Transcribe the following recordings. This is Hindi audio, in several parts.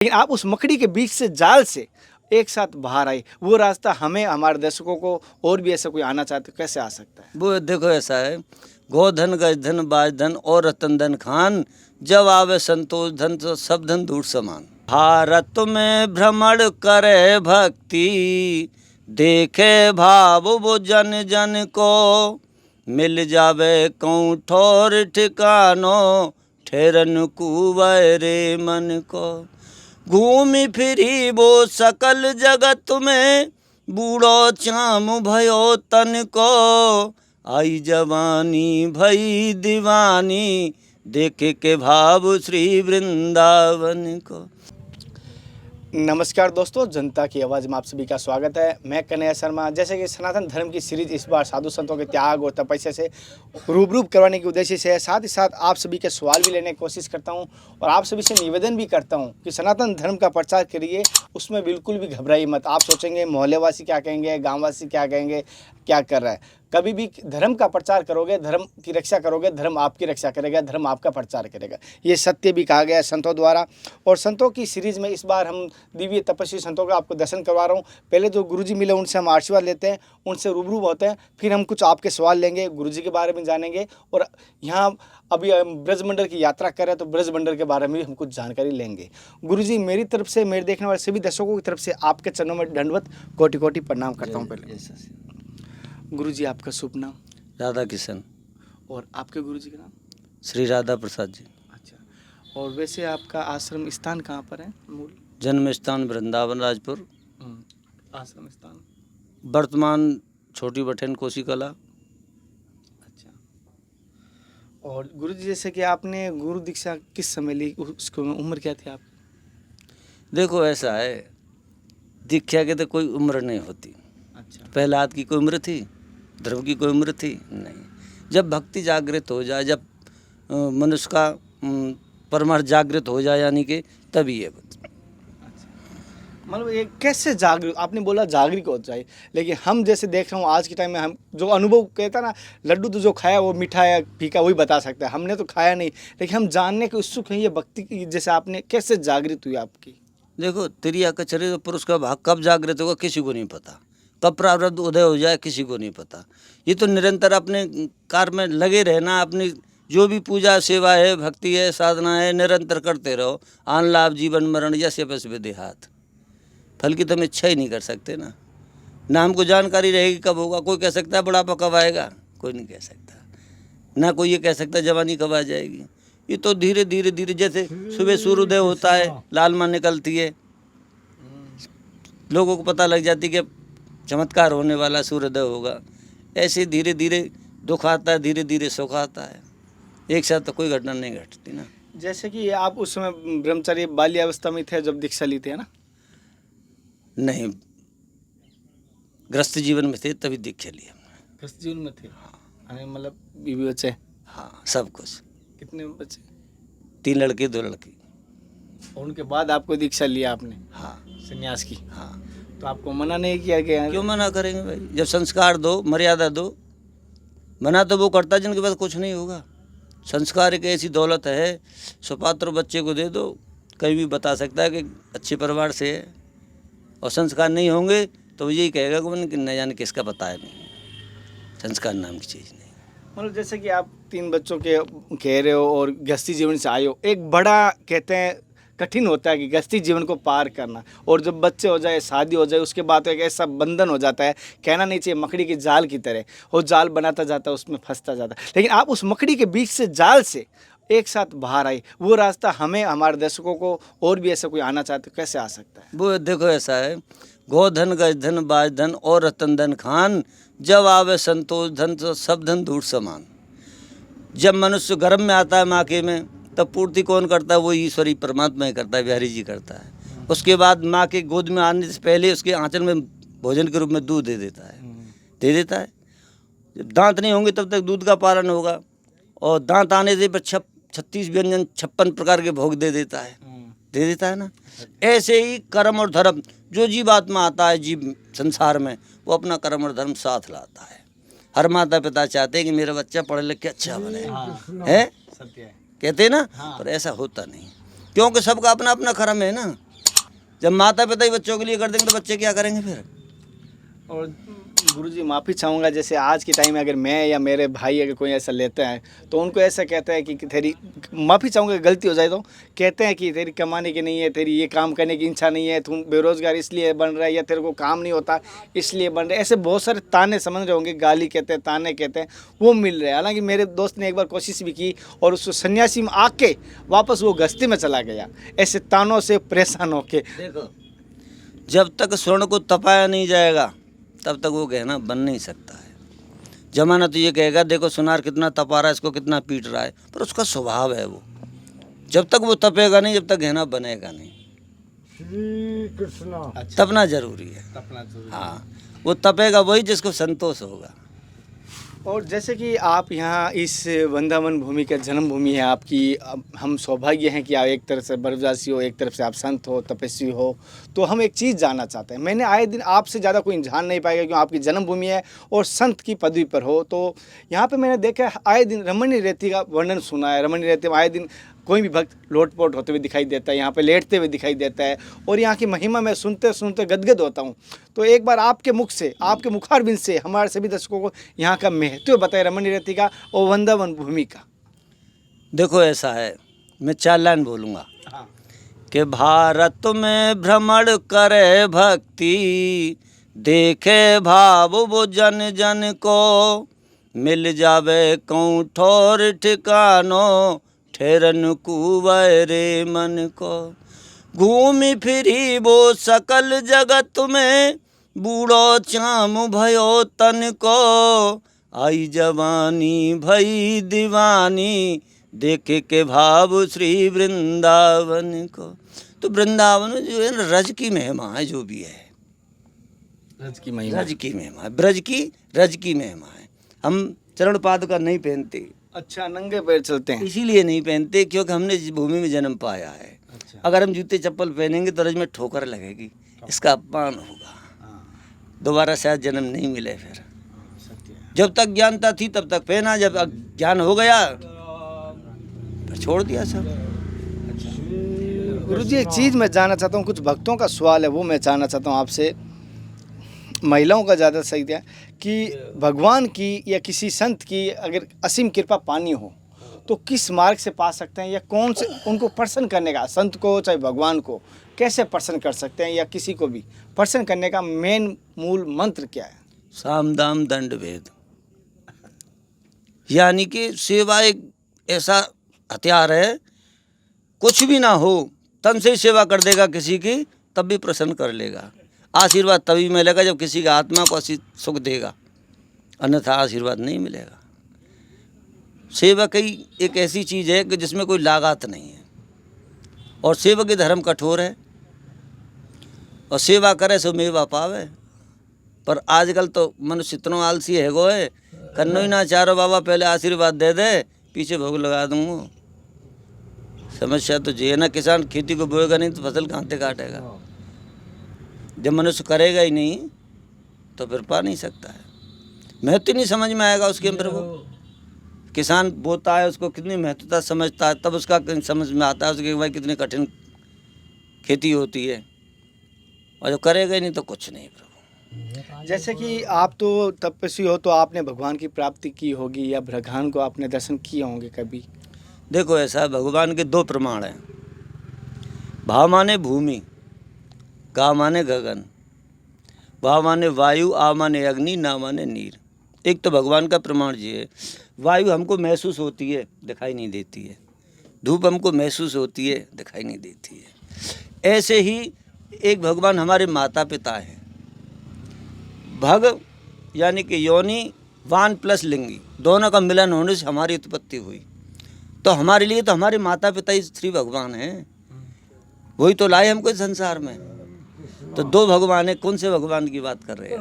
लेकिन आप उस मकड़ी के बीच से जाल से एक साथ बाहर आए, वो रास्ता हमें हमारे दर्शकों को और भी ऐसा कोई आना चाहते कैसे आ सकता है? वो देखो ऐसा है, गोधन गजधन बाजधन और रतन धन खान, जब आवे संतोष धन तो सब धन दूर समान। भारत में भ्रमण करे भक्ति, देखे भाव वो जन जन को, मिल जावे कहूँ ठोर ठिकानो, ठहरन कुवै रे मन को। घूमी फिरी वो सकल जगत में, बूढ़ो चाम भयो तन को, आई जवानी भई दीवानी, देखे के भाव श्री वृंदावन को। नमस्कार दोस्तों, जनता की आवाज़ में आप सभी का स्वागत है। मैं कन्हैया शर्मा। जैसे कि सनातन धर्म की सीरीज इस बार साधु संतों के त्याग और तपस्या से रूबरू करवाने के उद्देश्य से है, साथ ही साथ आप सभी के सवाल भी लेने की कोशिश करता हूं और आप सभी से निवेदन भी करता हूं कि सनातन धर्म का प्रचार करिए, उसमें बिल्कुल भी घबराइए मत। आप सोचेंगे मोहल्लेवासी क्या कहेंगे, गाँववासी क्या कहेंगे, क्या कर रहा है। कभी भी धर्म का प्रचार करोगे, धर्म की रक्षा करोगे, धर्म आपकी रक्षा करेगा, धर्म आपका प्रचार करेगा। ये सत्य भी कहा गया है संतों द्वारा। और संतों की सीरीज़ में इस बार हम दिव्य तपस्वी संतों का आपको दर्शन करवा रहा हूँ। पहले जो गुरुजी मिले उनसे हम आशीर्वाद लेते हैं, उनसे रूबरू होते हैं, फिर हम कुछ आपके सवाल लेंगे, गुरुजी के बारे में जानेंगे। और यहाँ अभी हम ब्रजमंडल की यात्रा कर रहे हैं, तो ब्रजमंडल के बारे में भी हम कुछ जानकारी लेंगे। गुरुजी, मेरी तरफ से, मेरे देखने वाले सभी दर्शकों की तरफ से आपके चरणों में दंडवत कोटि कोटि प्रणाम करता हूँ। पहले गुरुजी, आपका शुभ नाम? राधा किशन। और आपके गुरुजी का नाम? श्री राधा प्रसाद जी। अच्छा, और वैसे आपका आश्रम स्थान कहाँ पर है? मूल जन्म स्थान वृंदावन राजपुर, आश्रम स्थान वर्तमान छोटी बठेन कोसी कला। अच्छा, और गुरुजी जैसे कि आपने गुरु दीक्षा किस समय ली, उसको उम्र क्या थी आप? देखो ऐसा है, दीक्षा के तो कोई उम्र नहीं होती। अच्छा, पहलाद की कोई उम्र थी, धर्म की कोई उम्र थी नहीं। जब भक्ति जागृत हो जाए, जब मनुष्य का परमार्थ जागृत हो जाए, यानी कि तभी ये मतलब ये कैसे जागरूक, आपने बोला जागरूक हो जाए, लेकिन हम जैसे देख रहे हूँ आज के टाइम में, हम जो अनुभव कहता ना, लड्डू तो जो खाया वो मीठा या फीका वही बता सकता है, हमने तो खाया नहीं, लेकिन हम जानने के उत्सुक हैं ये भक्ति की, जैसे आपने कैसे जागृत हुई आपकी? देखो, तिरिया कचरे पुरुष का भाग कब जागृत होगा किसी को नहीं पता, कब प्रारब्ध उदय हो जाए किसी को नहीं पता। ये तो निरंतर अपने कार्य में लगे रहना, अपनी जो भी पूजा सेवा है, भक्ति है, साधना है, निरंतर करते रहो। आन लाभ जीवन मरण यस्य पश विदेहात, फल की तो हम इच्छा ही नहीं कर सकते ना हमको जानकारी रहेगी कब होगा। कोई कह सकता है बुढ़ापा कब आएगा, कोई नहीं कह सकता ना, कोई ये कह सकता जवानी कब आ जाएगी। ये तो धीरे धीरे धीरे, जैसे सुबह सूर्योदय होता है, लालमा निकलती है, लोगों को पता लग जाती कि चमत्कार होने वाला, सूर्योदय होगा। ऐसे धीरे धीरे दुख आता है, धीरे धीरे सुख आता है, एक साथ तो कोई घटना नहीं घटती ना। जैसे कि आप उस समय ब्रह्मचारी बाल्यावस्था में थे जब दीक्षा ली थी, है ना? नहीं, ग्रस्त जीवन में थे तभी दीक्षा ली हमने। ग्रस्त जीवन में थे? हाँ, मतलब बीवी बच्चे? हाँ, सब कुछ। कितने बच्चे? 3 लड़के 2 लड़की। और उनके बाद आपको दीक्षा लिया आपने? हाँ, संन्यास की? हाँ। तो आपको मना नहीं किया गया? क्यों मना करेंगे भाई, जब संस्कार दो, मर्यादा दो। मना तो वो करता जिनके पास कुछ नहीं होगा। संस्कार एक ऐसी दौलत है, सुपात्र बच्चे को दे दो, कहीं भी बता सकता है कि अच्छे परिवार से है। और संस्कार नहीं होंगे तो वो यही कहेगा कि न जाने किसका बताया नहीं। संस्कार नाम की चीज़ नहीं। मतलब जैसे कि आप 3 बच्चों के कह रहे हो और गृहस्थी जीवन से आए हो, एक बड़ा कहते हैं कठिन होता है कि गृहस्थी जीवन को पार करना, और जब बच्चे हो जाए, शादी हो जाए, उसके बाद एक ऐसा बंधन हो जाता है, कहना नहीं चाहिए मकड़ी की जाल की तरह, वो जाल बनाता जाता है, उसमें फंसता जाता है। लेकिन आप उस मकड़ी के बीच से जाल से एक साथ बाहर आए, वो रास्ता हमें हमारे दर्शकों को और भी ऐसा कोई आना चाहते कैसे आ सकता है? वो देखो ऐसा है, गोधन गजधन बाजधन और रतन धन खान, जब आवे संतोष धन तो सब धन दूर समान। जब मनुष्य गर्भ में आता है माँ के में, तब पूर्ति कौन करता है? वो ईश्वरी परमात्मा ही करता है, बिहारी जी करता है। उसके बाद माँ के गोद में आने से पहले उसके आंचल में भोजन के रूप में दूध दे देता है। जब दांत नहीं होंगे तब तक दूध का पालन होगा, और दांत आने से 36 व्यंजन 56 प्रकार के भोग दे देता है ना। ऐसे ही कर्म और धर्म, जो जीवात्मा आता है जीव संसार में, वो अपना कर्म और धर्म साथ लाता है। हर माता पिता चाहते हैं कि मेरा बच्चा पढ़े लिख के अच्छा बने, है, सत्य है, कहते हैं ना। हाँ। पर ऐसा होता नहीं, क्योंकि सबका अपना अपना कर्म है ना। जब माता पिता ही बच्चों के लिए कर देंगे तो बच्चे क्या करेंगे फिर? और गुरुजी माफ़ी चाहूँगा, जैसे आज के टाइम में अगर मैं या मेरे भाई अगर कोई ऐसा लेता है तो उनको ऐसा कहता है कि तेरी, माफ़ी चाहूँगा गलती हो जाए तो, कहते हैं कि तेरी कमाने की नहीं है, तेरी ये काम करने की इच्छा नहीं है, तुम बेरोज़गार इसलिए बन रहा है, या तेरे को काम नहीं होता इसलिए बन रहा है। ऐसे बहुत सारे ताने समझ रहे होंगे, गाली कहते हैं, ताने कहते हैं, वो मिल रहे हैं। हालांकि मेरे दोस्त ने एक बार कोशिश भी की और उसको सन्यासी में आके वापस वो गस्ती में चला गया, ऐसे तानों से परेशान होके। देखो, जब तक स्वर्ण को तपाया नहीं जाएगा तब तक वो गहना बन नहीं सकता है। जमाना तो ये कहेगा देखो सुनार कितना तपा रहा है, इसको कितना पीट रहा है, पर उसका स्वभाव है वो। जब तक वो तपेगा नहीं, जब तक गहना बनेगा नहीं। तपना जरूरी है। हाँ, वो तपेगा वही जिसको संतोष होगा। और जैसे कि आप यहाँ इस वृंदावन भूमि का जन्मभूमि है आपकी, हम सौभाग्य हैं कि आप एक तरफ से ब्रजवासी हो, एक तरफ से आप संत हो, तपस्वी हो। तो हम एक चीज़ जानना चाहते हैं, मैंने आए दिन आपसे ज़्यादा कोई जान नहीं पाएगा क्योंकि आपकी जन्मभूमि है और संत की पदवी पर हो। तो यहाँ पे मैंने देखा है आए दिन रमणीय रेती का वर्णन सुना है। रमणीय रेती में आए दिन कोई भी भक्त लोटपोट होते हुए दिखाई देता है, यहाँ पे लेटते हुए दिखाई देता है, और यहाँ की महिमा मैं सुनते सुनते गदगद होता हूँ। तो एक बार आपके मुख से, आपके मुखारबिंद से हमारे सभी दर्शकों को यहाँ का महत्व बताए रमणीय रेती का और वृंदावन भूमि का। देखो ऐसा है, मैं 4 लाइन बोलूँगा हाँ। कि भारत में भ्रमण करे भक्ति, देखे भाव वो जन जन को, मिल जावे कहूँ ठोर ठिकानो, ठहरन कुवै रे मन को। घूमी फिरी वो सकल जगत में, बूढ़ो चाम भयो तन को, आई जवानी भई दीवानी, देखे के भाव श्री वृंदावन को। तो वृंदावन जो है ना, रज की महिमा है, जो भी है रज की महिमा, रज की महिमा है, ब्रज की रज की महिमा है। हम चरण पादुका नहीं पहनते। अच्छा, नंगे पैर चलते हैं? इसीलिए नहीं पहनते क्योंकि हमने इस भूमि में जन्म पाया है। अच्छा। अगर हम जूते चप्पल पहनेंगे तो रज में ठोकर लगेगी, इसका अपमान होगा, दोबारा शायद जन्म नहीं मिले। फिर जब तक ज्ञानता थी तब तक पहना, जब ज्ञान हो गया फिर छोड़ दिया सब। गुरुजी एक चीज़ मैं जानना चाहता हूँ, कुछ भक्तों का सवाल है वो मैं जानना चाहता हूँ आपसे, महिलाओं का ज़्यादा सही है कि भगवान की या किसी संत की अगर असीम कृपा पानी हो तो किस मार्ग से पा सकते हैं, या कौन से उनको प्रसन्न करने का, संत को चाहे भगवान को कैसे प्रसन्न कर सकते हैं, या किसी को भी प्रसन्न करने का मेन मूल मंत्र क्या है? साम दाम दंड भेद, यानी कि सेवा एक ऐसा हथियार है, कुछ भी ना हो तन से ही सेवा कर देगा किसी की, तब भी प्रसन्न कर लेगा। आशीर्वाद तभी मिलेगा जब किसी का आत्मा को सुख देगा, अन्यथा आशीर्वाद नहीं मिलेगा। सेवक ही एक ऐसी चीज़ है कि जिसमें कोई लागत नहीं है, और सेवक ही धर्म कठोर है, और सेवा करे सो मेवा पावे। पर आजकल तो मनुष्य इतना आलसी है गो है, करनो ही ना चारो बाबा पहले आशीर्वाद दे दे, पीछे भोग लगा दूंगा। समस्या तो ये है ना, किसान खेती को बोएगा नहीं तो फसल कहाँ से काटेगा। जब मनुष्य करेगा ही नहीं तो फिर पा नहीं सकता है, महत्व नहीं समझ में आएगा उसके अंदर। वो किसान बोता है, उसको कितनी महत्वता समझता है, तब उसका समझ में आता है उसके भाई कितनी कठिन खेती होती है, और जो करेगा ही नहीं तो कुछ नहीं प्रभु। जैसे कि आप तो तपस्वी हो, तो आपने भगवान की प्राप्ति की होगी या भगवान को आपने दर्शन किए होंगे कभी? देखो ऐसा, भगवान के 2 प्रमाण हैं, भा माने भूमि, गा माने गगन, भा माने वायु, आ माने अग्नि, ना माने नीर। एक तो भगवान का प्रमाण ये है, वायु हमको महसूस होती है, दिखाई नहीं देती है, धूप हमको महसूस होती है, दिखाई नहीं देती है। ऐसे ही एक भगवान हमारे माता पिता हैं। भग यानी कि योनि, वान प्लस लिंगी, दोनों का मिलन होने से हमारी उत्पत्ति हुई। तो हमारे लिए तो हमारे माता पिता ही श्री भगवान हैं, वही तो लाए हमको इस संसार में। तो 2 भगवान है, कौन से भगवान की बात कर रहे हैं?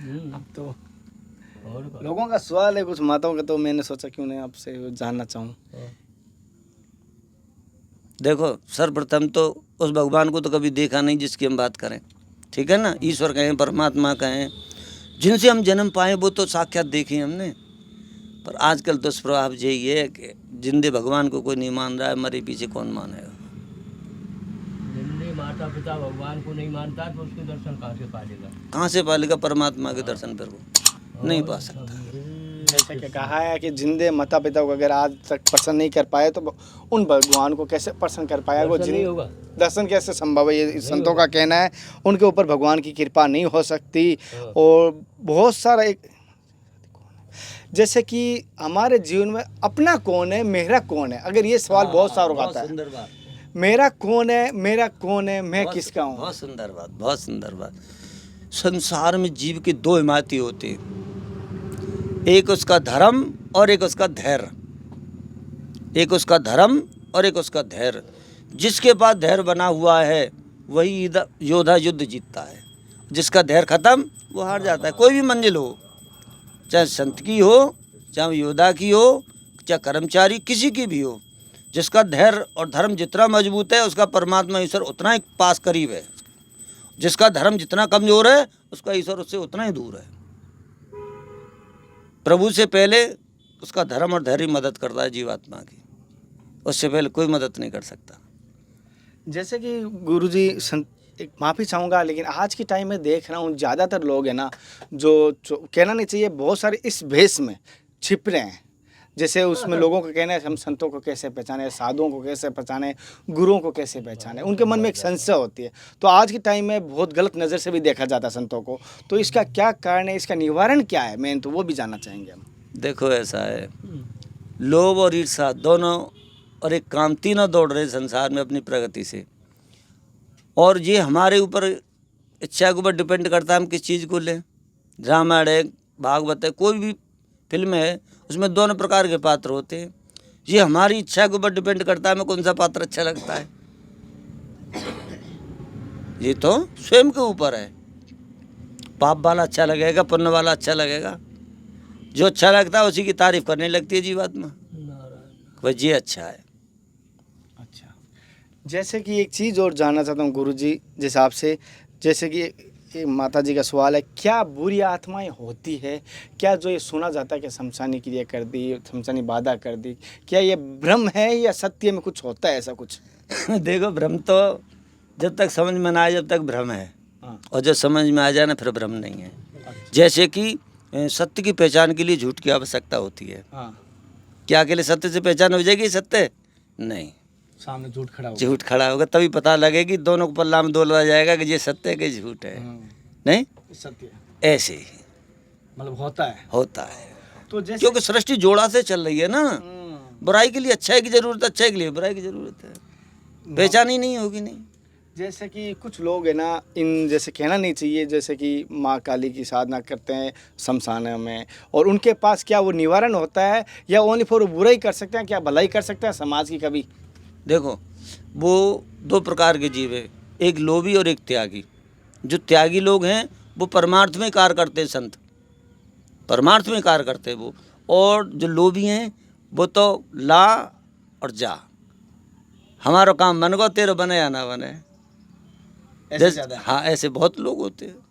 अब तो लोगों का सवाल है, कुछ माताओं का, तो मैंने सोचा क्यों नहीं आपसे जानना चाहूँ। देखो सर्वप्रथम तो उस भगवान को तो कभी देखा नहीं जिसकी हम बात करें, ठीक है ना। ईश्वर कहें, परमात्मा कहें, जिनसे हम जन्म पाए वो तो साक्षात देखे हमने। पर आजकल तो स्वभाव यही है कि जिंदे भगवान को कोई नहीं मान रहा है, मरे पीछे कौन मानेगा। माता पिता भगवान को नहीं मानता तो उसके दर्शन कहाँ से पालेगा? कहाँ से पालेगा परमात्मा के दर्शन? फिर वो नहीं पा सकता। जैसे कि कहा है कि जिंदे माता पिता को अगर आज तक प्रसन्न नहीं कर पाए तो उन भगवान को कैसे प्रसन्न कर पाएगा? वो दर्शन नहीं होगा। दर्शन कैसे संभव है? ये संतों का कहना है। उनके ऊपर भगवान की कृपा नहीं हो सकती। और बहुत सारा एक जैसे कि हमारे जीवन में अपना कौन है, मेरा कौन है, अगर ये सवाल बहुत सारों का आता है, सुंदर बात। मेरा कौन है, मेरा कौन है, मैं किसका हूँ? बहुत सुंदर बात, बहुत सुंदर बात। संसार में जीव के दो हिमायती होते हैं, एक उसका धर्म और एक उसका धैर्य। एक उसका धर्म और एक उसका धैर्य। जिसके पास धैर्य बना हुआ है वही योद्धा युद्ध जीतता है। जिसका धैर्य खत्म वो हार जाता है। कोई भी मंजिल हो, चाहे संत की हो, चाहे योद्धा की हो, चाहे कर्मचारी किसी की भी हो, जिसका धैर्य और धर्म जितना मजबूत है उसका परमात्मा ईश्वर उतना ही पास करीब है। जिसका धर्म जितना कमजोर है उसका ईश्वर उससे उतना ही दूर है। प्रभु से पहले उसका धर्म और धैर्य मदद करता है जीवात्मा की, उससे पहले कोई मदद नहीं कर सकता। जैसे कि गुरुजी एक माफ़ी चाहूँगा, लेकिन आज के टाइम में देख रहा हूँ ज़्यादातर लोग हैं ना जो कहना नहीं चाहिए, बहुत सारे इस भेष में छिप रहे हैं। जैसे उसमें लोगों का कहना है हम संतों को कैसे पहचाने, साधुओं को कैसे पहचाने, गुरुओं को कैसे पहचाने, उनके मन में एक संशय होती है। तो आज के टाइम में बहुत गलत नज़र से भी देखा जाता है संतों को। तो इसका क्या कारण है, इसका निवारण क्या है मेन, तो वो भी जानना चाहेंगे हम। देखो ऐसा है, लोभ और ईर्ष्या दोनों और एक काम तीनों दौड़ रहे संसार में अपनी प्रगति से। और ये हमारे ऊपर इच्छा के ऊपर डिपेंड करता है हम किस चीज़ को लें। रामायण है, भागवत है, कोई भी फिल्म है, उसमें दोनों प्रकार के पात्र होते हैं। ये हमारी इच्छा के ऊपर डिपेंड करता है हमें कौन सा पात्र अच्छा लगता है। ये तो स्वयं के ऊपर है। पाप वाला अच्छा लगेगा, पुण्य वाला अच्छा लगेगा। जो अच्छा लगता है उसी की तारीफ करने लगती है जीवात्मा, भाई ये अच्छा है। अच्छा, जैसे कि एक चीज़ और जानना चाहता हूँ गुरुजी जैसे आपसे, जैसे कि ये माता जी का सवाल है, क्या बुरी आत्माएं होती है? क्या जो ये सुना जाता है कि शमशानी क्रिया कर दी, शमशानी बाधा कर दी, क्या ये भ्रम है या सत्य में कुछ होता है ऐसा कुछ? देखो, भ्रम तो जब तक समझ में ना आए जब तक भ्रम है, हाँ। और जब समझ में आ जाए ना फिर भ्रम नहीं है। जैसे कि सत्य की पहचान के लिए झूठ की आवश्यकता होती है। हाँ। क्या अकेले सत्य से पहचान हो जाएगी? सत्य नहीं, सामने झूठ खड़ा हो, झूठ खड़ा होगा तभी पता लगेगी। दोनों को पल्ला में दोला जाएगा कि ये सत्य है कि झूठ है। नहीं, सत्य ऐसे ही मतलब होता है। तो जैसे क्योंकि सृष्टि जोड़ा से चल रही है ना। बुराई के लिए अच्छाई की जरूरत है, अच्छाई के लिए बुराई की जरूरत है। पहचान ही नहीं होगी नहीं। जैसे कि कुछ लोग है ना, इन जैसे कहना नहीं चाहिए, जैसे कि माँ काली की साधना करते हैं शमशान में, और उनके पास क्या वो निवारण होता है या ओनली फॉर बुराई कर सकते हैं, क्या भलाई कर सकते हैं समाज की कभी? देखो, वो दो प्रकार के जीव है, एक लोभी और एक त्यागी। जो त्यागी लोग हैं वो परमार्थ में कार्य करते हैं, संत परमार्थ में कार्य करते हैं वो। और जो लोभी हैं वो तो ला और जा, हमारा काम बन गो, तेरे बने या ना बने, ऐसे ज़्यादा? हाँ, ऐसे बहुत लोग होते हैं।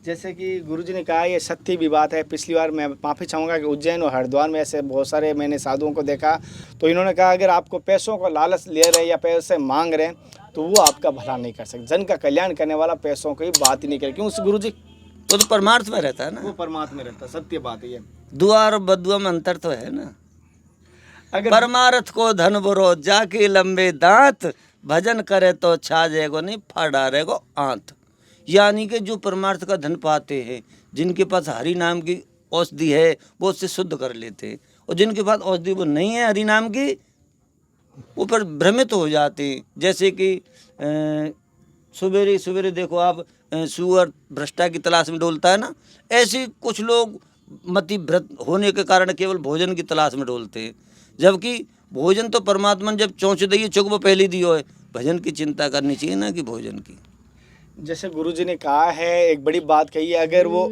जैसे कि गुरुजी ने कहा ये सत्य भी बात है। पिछली बार मैं माफ़ी चाहूँगा कि उज्जैन और हरिद्वार में ऐसे बहुत सारे मैंने साधुओं को देखा, तो इन्होंने कहा अगर आपको पैसों को लालच ले रहे या पैसे मांग रहे हैं तो वो आपका भला नहीं कर सकते। जन का कल्याण करने वाला पैसों की बात ही नहीं करे। क्यों गुरुजी? वो तो परमार्थ में रहता है ना, वो परमात्मा में रहता है, सत्य बात है ये। दुआ और बदुआ में अंतर तो है ना। अगर परमार्थ को धन बुरो जाके लंबे दांत, भजन करे तो छा जाएगो नहीं फाड़ा रहेगो आंत। यानी कि जो परमार्थ का धन पाते हैं, जिनके पास हरि नाम की औषधि है वो उससे शुद्ध कर लेते हैं, और जिनके पास औषधि वो नहीं है हरि नाम की, वो पर भ्रमित हो जाते हैं। जैसे कि सवेरे सवेरे देखो आप, सुअर भ्रष्टा की तलाश में डोलता है ना, ऐसे कुछ लोग मति भ्रत होने के कारण केवल भोजन की तलाश में डोलते हैं। जबकि भोजन तो परमात्मा ने जब चौंच दी चुक वो पहले दियो है। भजन की चिंता करनी चाहिए ना कि भोजन की। जैसे गुरुजी ने कहा है, एक बड़ी बात कही है, अगर वो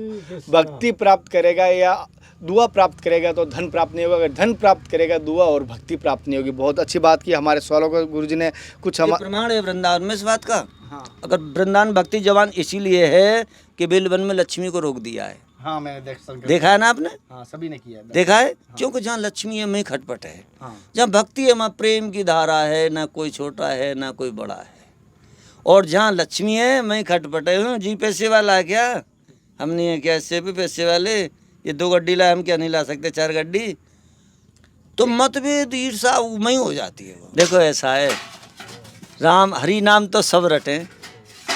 भक्ति प्राप्त करेगा या दुआ प्राप्त करेगा तो धन प्राप्त नहीं होगा, अगर धन प्राप्त करेगा दुआ और भक्ति प्राप्त नहीं होगी। बहुत अच्छी बात की। हमारे सवालों को गुरुजी ने कुछ प्रमाण है वृंदावन में इस बात का। हाँ। अगर वृंदावन भक्ति जवान इसीलिए है कि बिलवन में लक्ष्मी को रोक दिया है। हाँ, मैंने देखा है ना आपने? हाँ, सभी ने किया है। देखा है? क्योंकि जहाँ लक्ष्मी है मैं खटपट है, हाँ। जहाँ भक्ति है वहाँ प्रेम की धारा है, ना कोई छोटा है ना कोई बड़ा है। और जहाँ लक्ष्मी है मैं खटपटे हूँ, जी पैसे वाला है क्या? हम नहीं है क्या ऐसे भी पैसे वाले? ये 2 गड्डी लाए, हम क्या नहीं ला सकते 4 गड्डी? तो मतभेद ईर्षा में ही हो जाती है। देखो ऐसा है, राम हरि नाम तो सब रटे,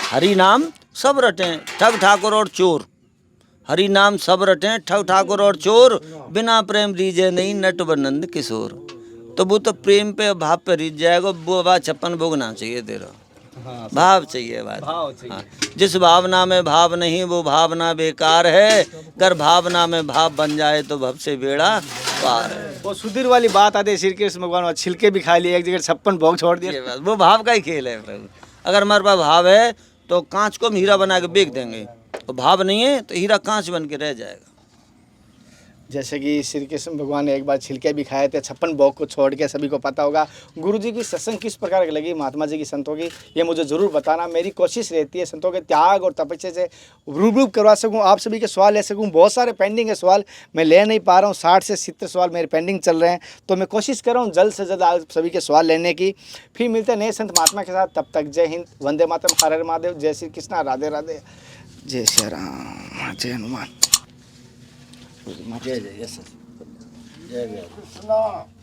हरि नाम सब रटे, ठग ठाकुर और चोर। हरि नाम सब रटे, ठग ठाकुर और चोर, बिना प्रेम रीजे नहीं नट बनंद किशोर। तो वो तो प्रेम पे भाव पे रीत जाएगा, वो बात 56 भोगना चाहिए तेरा। भाव चाहिए बात। भाव चाहिए। हाँ। जिस भावना में भाव नहीं वो भावना बेकार है, अगर भावना में भाव बन जाए तो भव से बेड़ा पार है। वो सुधीर वाली बात आती है, श्री कृष्ण भगवान और छिलके भी खा लिए, एक जगह 56 भोग छोड़ दिए। ये बात, वो भाव का ही खेल है प्रभु। अगर हमारे पास भाव है तो कांच को हम हीरा बना के बेच देंगे, और भाव नहीं है तो हीरा कांच बन के रह जाएगा। जैसे कि श्री कृष्ण भगवान ने एक बार छिलके भी खाए थे 56 भोग को छोड़ के, सभी को पता होगा। गुरुजी की सत्संग किस प्रकार की लगी, महात्मा जी की संतों की, ये मुझे ज़रूर बताना। मेरी कोशिश रहती है संतों के त्याग और तपस्या से रूबरूप करवा सकूं, आप सभी के सवाल ले सकूं। बहुत सारे पेंडिंग है सवाल, मैं ले नहीं पा रहा हूं, 60 से 70 सवाल मेरे पेंडिंग चल रहे हैं, तो मैं कोशिश कर रहा हूँ जल्द से जल्द आप सभी के सवाल लेने की। फिर मिलते हैं नए संत महात्मा के साथ, तब तक जय हिंद, वंदे मातरम, हर हर महादेव, जय श्री कृष्णा, राधे राधे, जय श्री राम, जय हनुमान। जय जय, यस सर, जय जय।